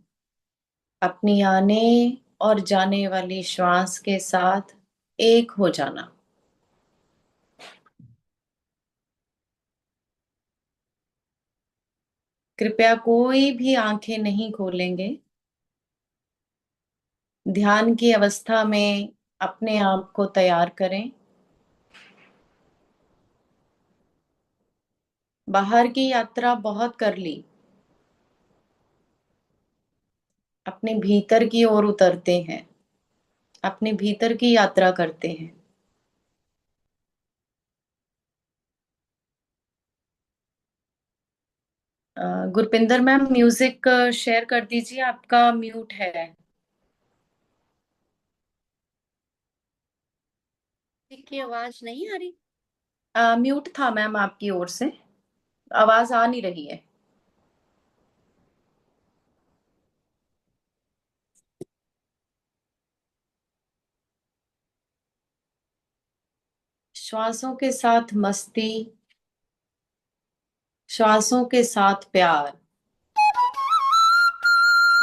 अपनी आने और जाने वाली श्वास के साथ एक हो जाना। कृपया कोई भी आंखें नहीं खोलेंगे। ध्यान की अवस्था में अपने आप को तैयार करें। बाहर की यात्रा बहुत कर ली, अपने भीतर की ओर उतरते हैं, अपने भीतर की यात्रा करते हैं। गुरपिंदर मैम म्यूजिक शेयर कर दीजिए, आपका म्यूट है। की आवाज नहीं आ रही? म्यूट था मैम आपकी ओर से, आवाज आ नहीं रही है। श्वासों के साथ मस्ती, श्वासों के साथ प्यार।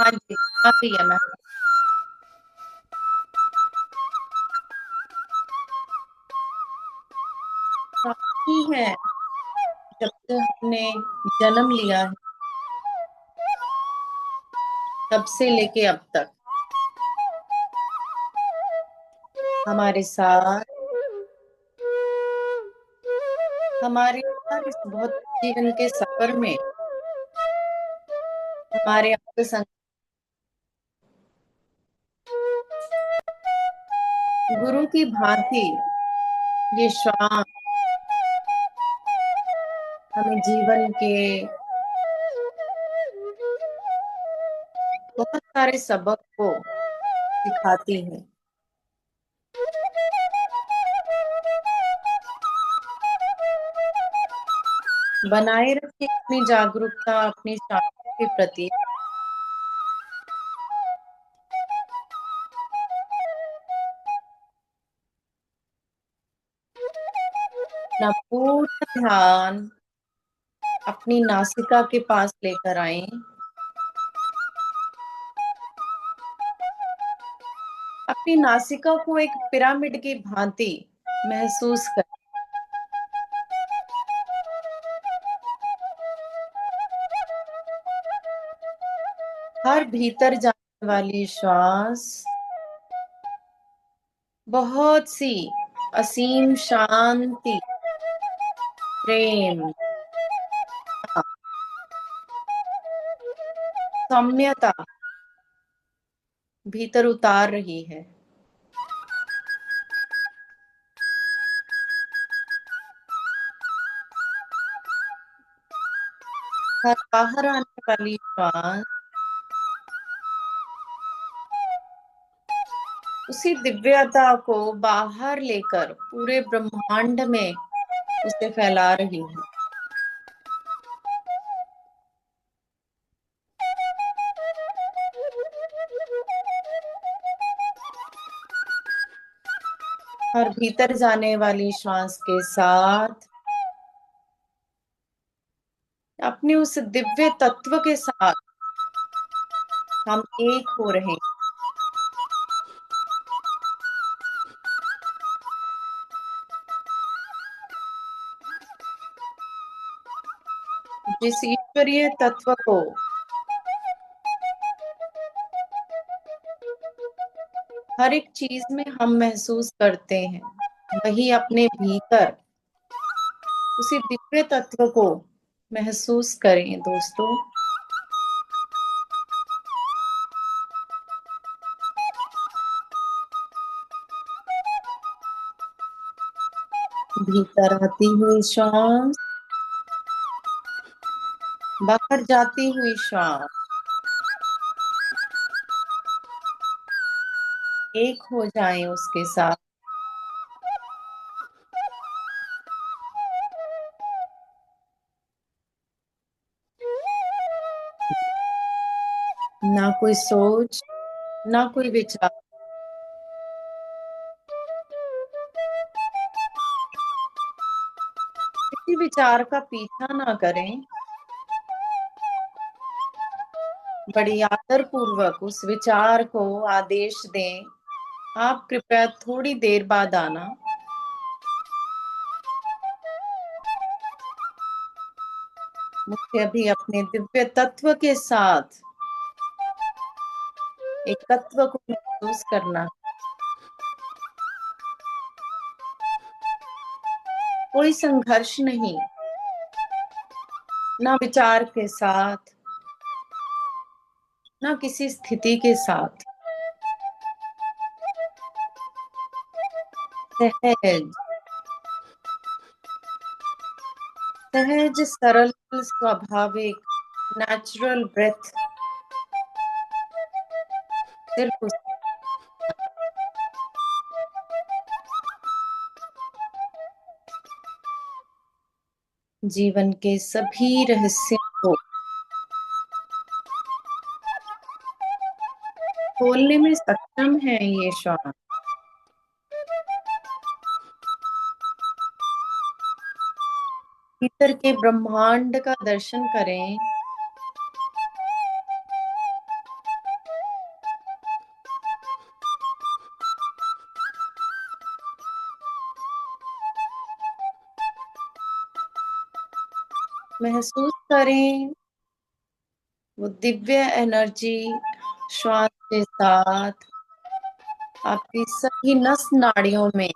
हाँ जी, आ रही है मैम। साथी है, जब से हमने जन्म लिया है तब से लेके अब तक हमारे साथ, हमारे हर इस बहुत जीवन के सफर में हमारे अंग संग गुरु की भांति ये श्वास हमें जीवन के बहुत सारे सबक को सिखाती है। बनाए रखें अपनी जागरूकता अपनी शांति के प्रति। अपना पूरा ध्यान अपनी नासिका के पास लेकर आए। अपनी नासिका को एक पिरामिड की भांति महसूस करें। हर भीतर जाने वाली श्वास बहुत सी असीम शांति, प्रेम, सौम्यता भीतर उतार रही है। हर बाहर आने वाली श्वास उसी दिव्यता को बाहर लेकर पूरे ब्रह्मांड में उसे फैला रही है। हर भीतर जाने वाली श्वास के साथ अपने उस दिव्य तत्व के साथ हम एक हो रहे हैं। जिस ईश्वरीय तत्व को हर एक चीज में हम महसूस करते हैं, वही अपने भीतर उसी दिव्य तत्व को महसूस करें दोस्तों। भीतर आती हुई श्वास, बाहर जाती हुई श्वास, एक हो जाएं उसके साथ। ना कोई सोच, ना कोई विचार, किसी विचार का पीछा ना करें। बड़ी आदर पूर्वक उस विचार को आदेश दें, आप कृपया थोड़ी देर बाद आना। मुझे अभी अपने दिव्य तत्व के साथ एक तत्व को महसूस करना। कोई संघर्ष नहीं, ना विचार के साथ, ना किसी स्थिति के साथ। सहज सहज सरल स्वाभाविक नेचुरल ब्रेथ सिर्फ जीवन के सभी रहस्यों को खोलने में सक्षम है ये श्वास। भीतर के ब्रह्मांड का दर्शन करें। महसूस करें वो दिव्य एनर्जी श्वास के साथ आपकी सभी नस नाड़ियों में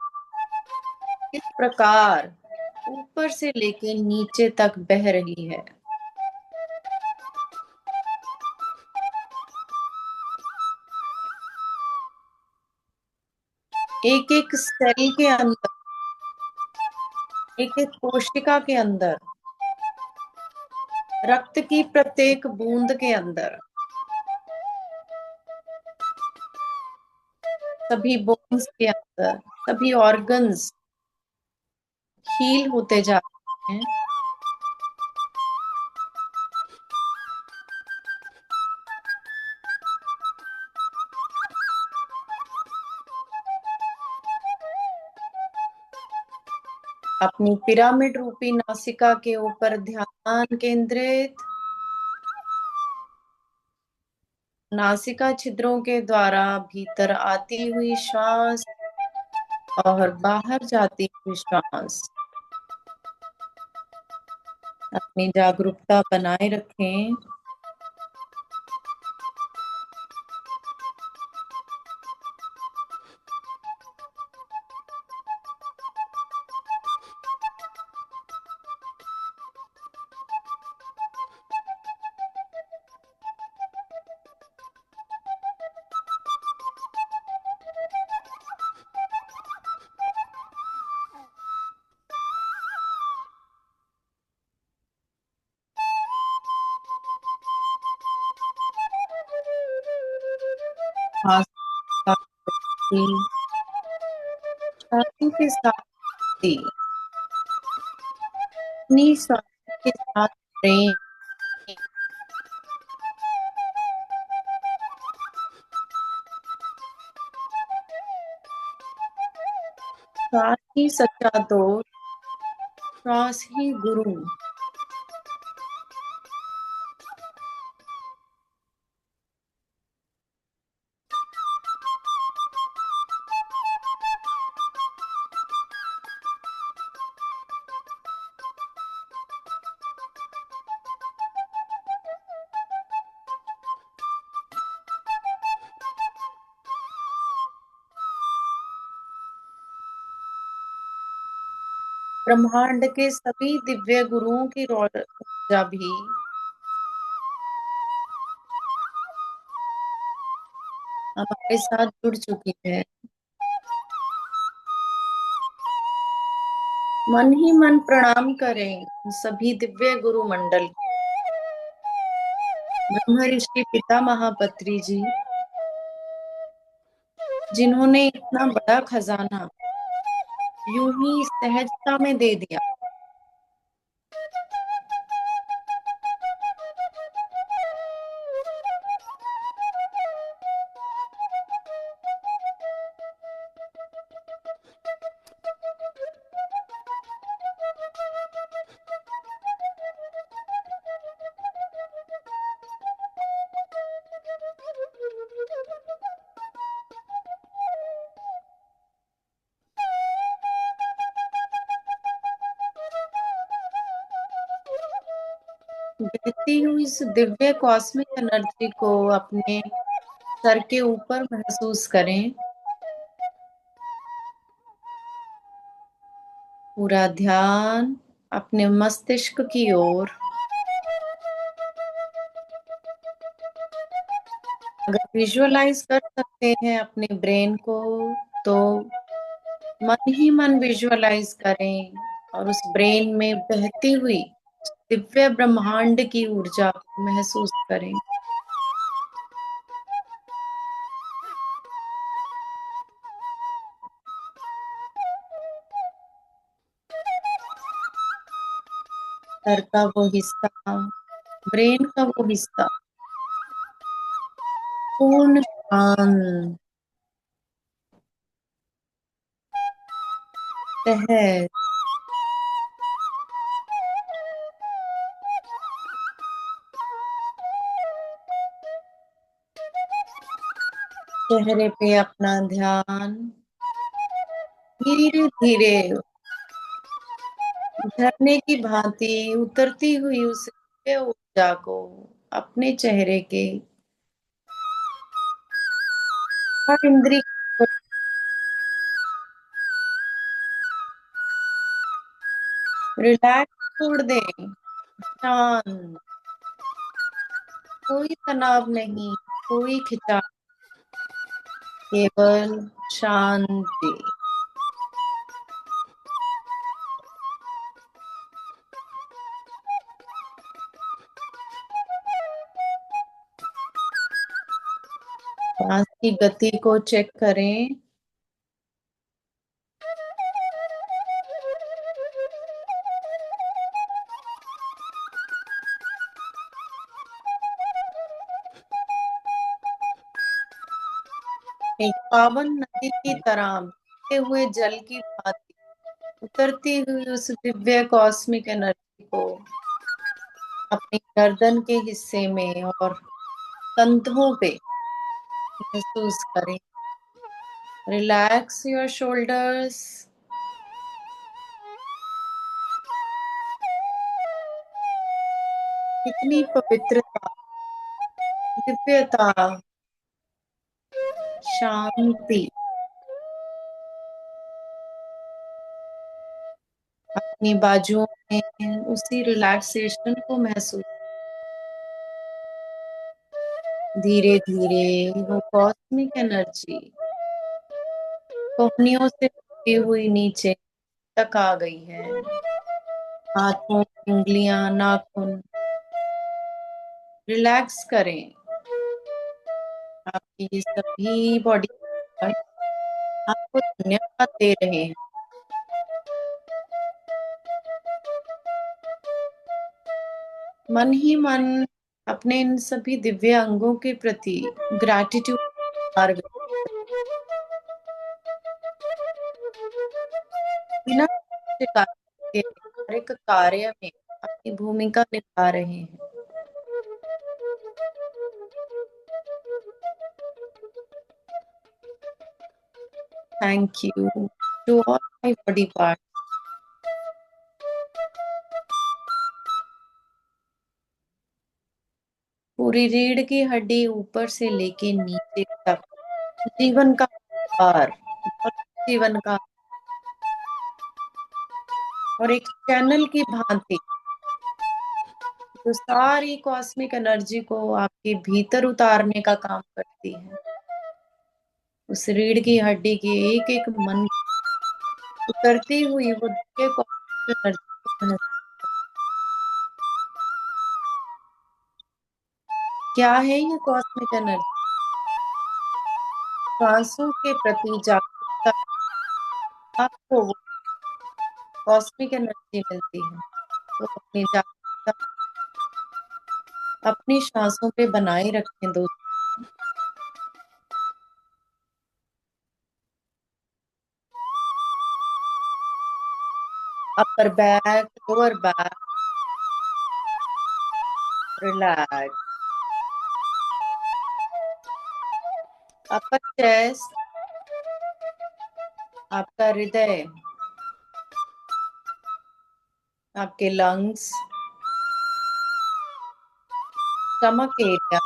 किस प्रकार ऊपर से लेके नीचे तक बह रही है। एक एक सेल के अंदर, एक एक कोशिका के अंदर, रक्त की प्रत्येक बूंद के अंदर सभी बोन्स के अंदर सभी ऑर्गन्स हील होते जा रहे हैं। अपनी पिरामिड रूपी नासिका के ऊपर ध्यान केंद्रित। नासिका छिद्रों के द्वारा भीतर आती हुई श्वास और बाहर जाती हुई श्वास। अपनी जागरूकता बनाए रखें। सांस की छाती के साथ ही अपनी सांस के साथ प्रेम। श्वास ही सच्चा दोस्त, श्वास ही गुरु। ब्रह्मांड के सभी दिव्य गुरुओं की ऊर्जा भी हमारे साथ जुड़ चुकी है। मन ही मन प्रणाम करें सभी दिव्य गुरु मंडल। ब्रह्म ऋषि पिता महापत्री जी, जिन्होंने इतना बड़ा खजाना यूं ही सहजता में दे दिया। बहती हुई इस दिव्य कॉस्मिक एनर्जी को अपने सर के ऊपर महसूस करें। पूरा ध्यान अपने मस्तिष्क की ओर। अगर विजुअलाइज कर सकते हैं अपने ब्रेन को, तो मन ही मन विजुअलाइज करें और उस ब्रेन में बहती हुई दिव्य ब्रह्मांड की ऊर्जा महसूस करें। सर का वो हिस्सा, ब्रेन का वो हिस्सा पूर्ण शांत, सहज, चेहरे पे अपना ध्यान धीरे धीरे झरने की भांति उतरती हुई उस दिव्य ऊर्जा को अपने चेहरे के हर इंद्री को रिलैक्स छोड़ दें। शांत, कोई तनाव नहीं, कोई खिंचाव, केवल शांति। सांस की गति को चेक करें। एक पावन नदी की तरह बहते हुए जल की भांति उतरती हुई उस दिव्य कॉस्मिक एनर्जी को अपनी गर्दन के हिस्से में और कंधों पे महसूस करें। Relax your shoulders. कितनी पवित्रता, दिव्यता, शांति अपनी बाजुओं में उसी रिलैक्सेशन को महसूस। धीरे धीरे वो कॉस्मिक एनर्जी कोहनियों से होती हुई नीचे तक आ गई है। हाथों, उंगलियां, नाखून रिलैक्स करें। आपकी ये सभी बॉडी पार्ट आपको धन्यवाद दे रहे हैं। मन ही मन अपने इन सभी दिव्य अंगों के प्रति ग्रैटिट्यूड बिना के हर एक कार्य में अपनी भूमिका निभा रहे हैं। Thank you to all my body part. पूरी रीढ़ की हड्डी ऊपर से लेके नीचे तक जीवन का आधार और जीवन का और एक चैनल की भांति जो सारी कॉस्मिक एनर्जी को आपके भीतर उतारने का काम करती है। उस रीढ़ की हड्डी के एक एक मन उतरती हुई वो दिव्य कॉस्मिक एनर्जी को महसूस। क्या है ये कॉस्मिक एनर्जी? सांसों के प्रति जागरूकता आपको वो कॉस्मिक एनर्जी मिलती है। तो अपनी जागरूकता अपनी सांसों पे बनाए रखें दोस्तों। Upper back, lower back relax. अपर चेस्ट, आपका हृदय, आपके lungs, stomach area,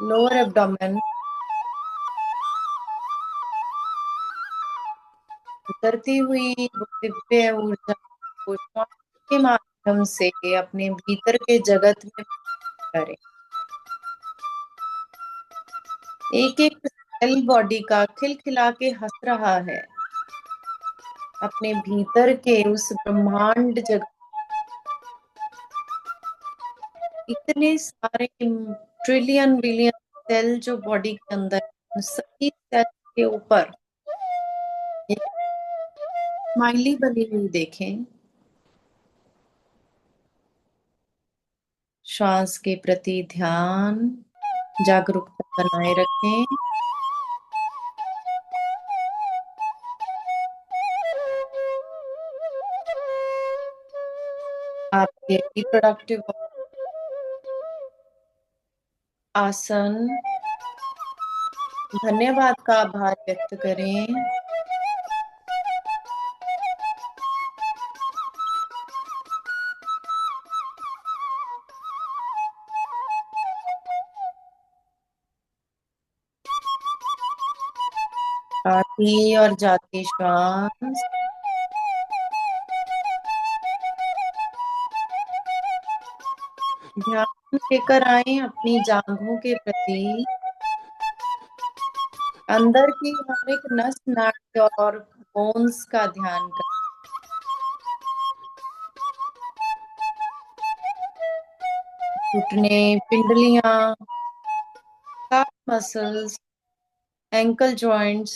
lower abdomen, उतरती हुई वो दिव्य ऊर्जा को श्वास के माध्यम से अपने भीतर के जगत में करें। एक एक सेल बॉडी का खिलखिला के हंस रहा है अपने भीतर के उस ब्रह्मांड जगत। इतने सारे ट्रिलियन बिलियन सेल जो बॉडी के अंदर, उन सभी सेल के ऊपर स्माइली बनी हुई देखें। श्वास के प्रति ध्यान, जागरूकता बनाए रखें। आपके रिप्रोडक्टिव आसन, धन्यवाद का आभार व्यक्त करें। आती और जाती श्वास, ध्यान लेकर आए अपनी जांघों के प्रति। अंदर की हर एक नस नाड़ी और बोन्स का ध्यान करें। घुटने, पिंडलियां, काफ मसल्स, एंकल जॉइंट्स,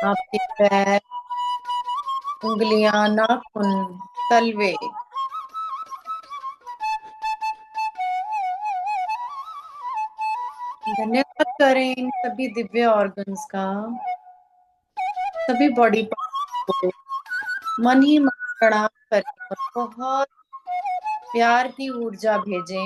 आपके पैर, उंगलियां, नाखून, तलवे, धन्यवाद करें इन सभी दिव्य ऑर्गन्स का। सभी बॉडी पार्ट को मन ही मन प्रणाम करें और बहुत प्यार की ऊर्जा भेजें।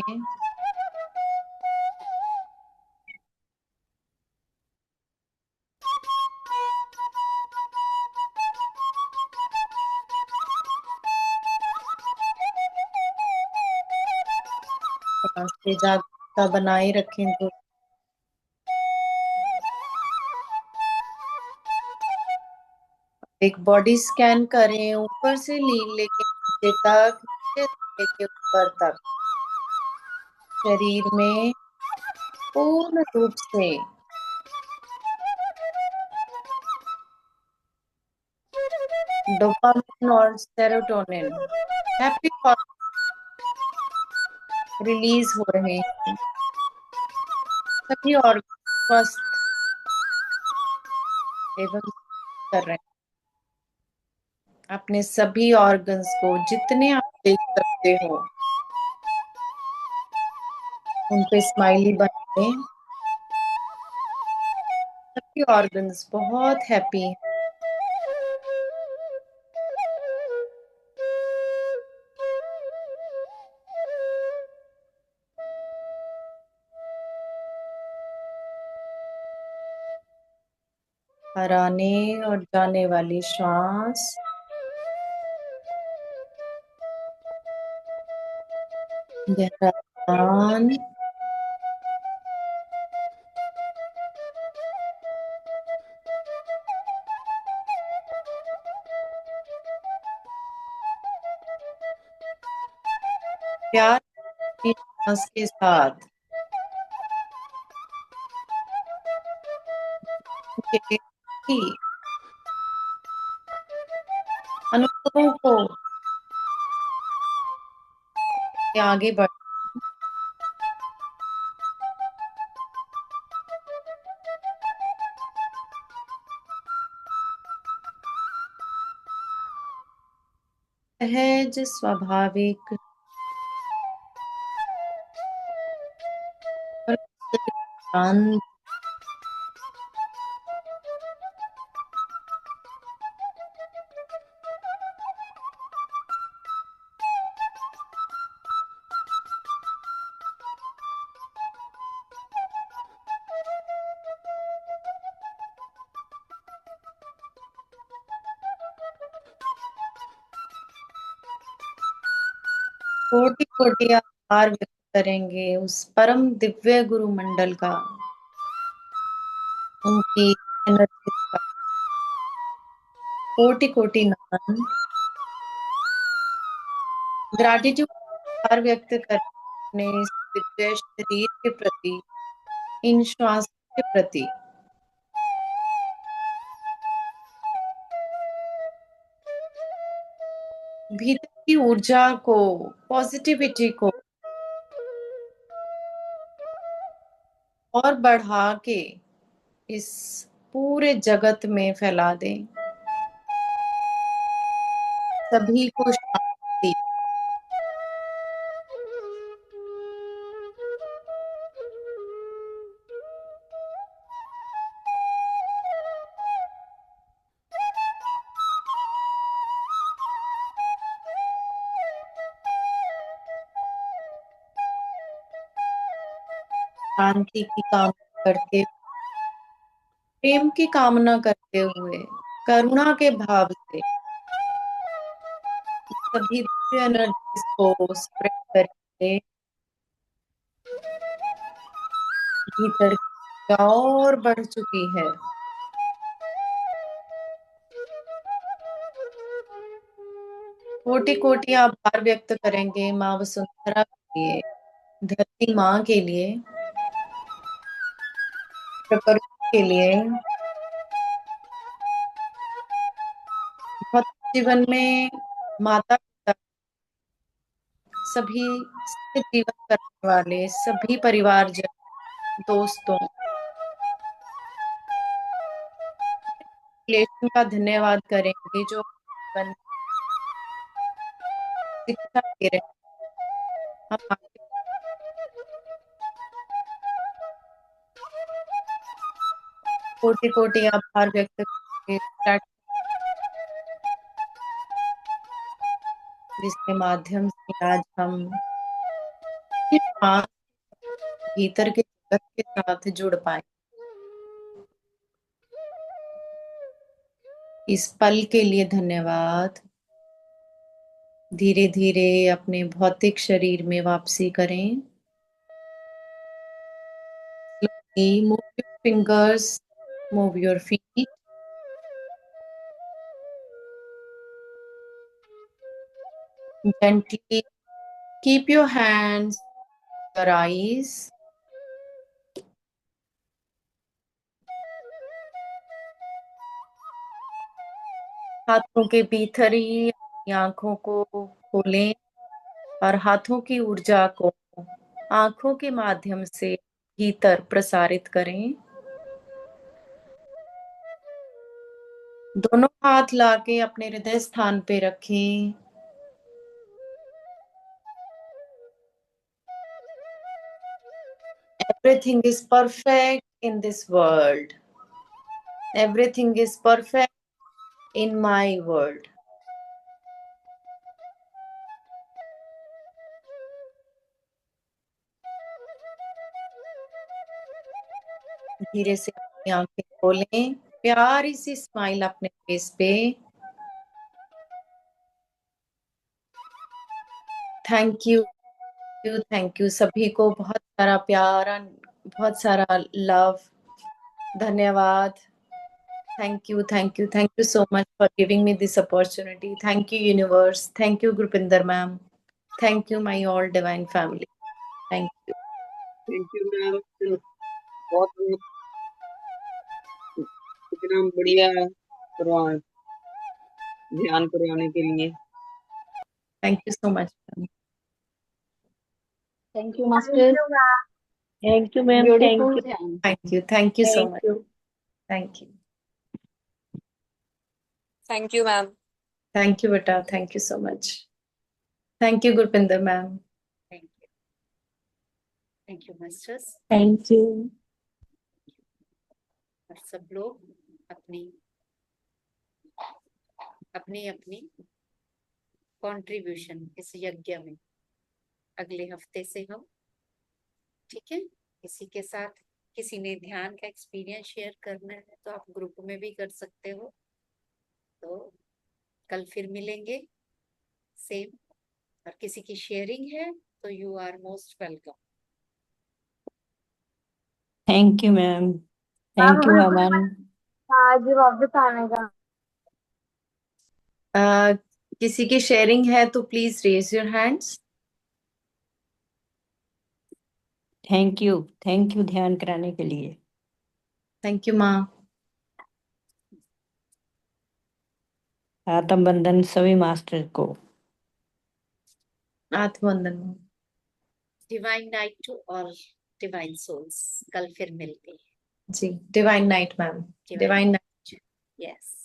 सांस से जागरूकता बनाए रखें तो एक बॉडी स्कैन करें, ऊपर से लेके नीचे तक, नीचे से लेके ऊपर तक, शरीर में पूर्ण रूप से डोपामिन और सेरोटोनिन हैप्पी रिलीज हो रहे हैं। सभी ऑर्गन स्वस्थ एवं कर रहे हैं। अपने सभी ऑर्गन्स को जितने आप देख सकते हो उन पे स्माइली बनाएं। सभी ऑर्गन्स बहुत हैप्पी हैं। हर आने और जाने वाली श्वास गहरा ध्यान, प्यार की सांस के साथ के ही अनुभवों को आगे बढ़ सहज स्वाभाविक और शांत कोटि कोटि आभार व्यक्त करेंगे उस परम दिव्य गुरु मंडल का, उनकी एनर्जी का कोटि कोटि नमन। ग्रैटिट्यूड आभार व्यक्त करने इस दिव्य शरीर के प्रति, इन श्वासों के प्रति। भीतर की ऊर्जा को, पॉजिटिविटी को और बढ़ा के इस पूरे जगत में फैला दें। सभी को शांति, शांति की कामना करते, प्रेम की कामना करते हुए, करुणा के भाव से सभी दिव्य एनर्जीज को स्प्रेड करके भीतर की ऊर्जा और बढ़ चुकी है। कोटि कोटि आभार व्यक्त करेंगे माँ वसुंधरा के लिए, धरती माँ के लिए, प्रकृति के लिए। बहुत जीवन में माता पिता, सभी से जीवन करने वाले सभी परिवारजन, दोस्तों, रिलेशन का धन्यवाद करेंगे जो जीवन शिक्षा दे रहे हैं। हम आगे कोटि कोटि आभार व्यक्त करेंगे जिसके माध्यम से आज हम इस श्वास भीतर के जगत के साथ जुड़ पाए। इस पल के लिए धन्यवाद। धीरे धीरे अपने भौतिक शरीर में वापसी करें। Move your fingers, move your feet. Gently keep your hands, your eyes. हाथों के भीतर ही अपनी आंखों को खोलें और हाथों की ऊर्जा को आंखों के माध्यम से भीतर प्रसारित करें। दोनों हाथ लाके अपने हृदय स्थान पे रखें। Everything is perfect in this world. Everything is perfect in my world. धीरे से अपनी आंखें खोलें। प्यारी सी स्माइल अपने फेस पे। थैंक यू सभी को बहुत सारा प्यार, बहुत सारा लव। धन्यवाद। Thank you so much for giving me this opportunity. Thank you universe. Thank you Gurpinder ma'am. Thank you my all divine family. Thank you. Thank you ma'am, बहुत बहुत इतना बढ़िया करवा ध्यान करवाने के लिए। Thank you so much ma'am. Thank you master. Thank you ma'am. Beautiful ध्यान। Thank you so much. You. Thank you. Thank you ma'am. Thank you बेटा। Thank you so much. Thank you Gurpinder ma'am. Thank you masters. Thank you. और सब लोग अपनी अपनी अपनी contribution इस यज्ञ में अगले हफ्ते से हम, ठीक है, किसी के साथ किसी ने ध्यान का एक्सपीरियंस शेयर करना है तो आप ग्रुप में भी कर सकते हो। तो कल फिर मिलेंगे सेम, और किसी की शेयरिंग है तो you are most welcome. Thank you ma'am. Thank you Aman. आज वापस आने का। किसी की शेयरिंग है तो please raise your hands. Thank you ध्यान कराने के लिए। थैंक यू माँ। आत्म बंधन सभी मास्टर को। आत्मवंदन। Divine night to all divine souls. कल फिर मिलते हैं। जी, divine night ma'am. Divine night. Yes.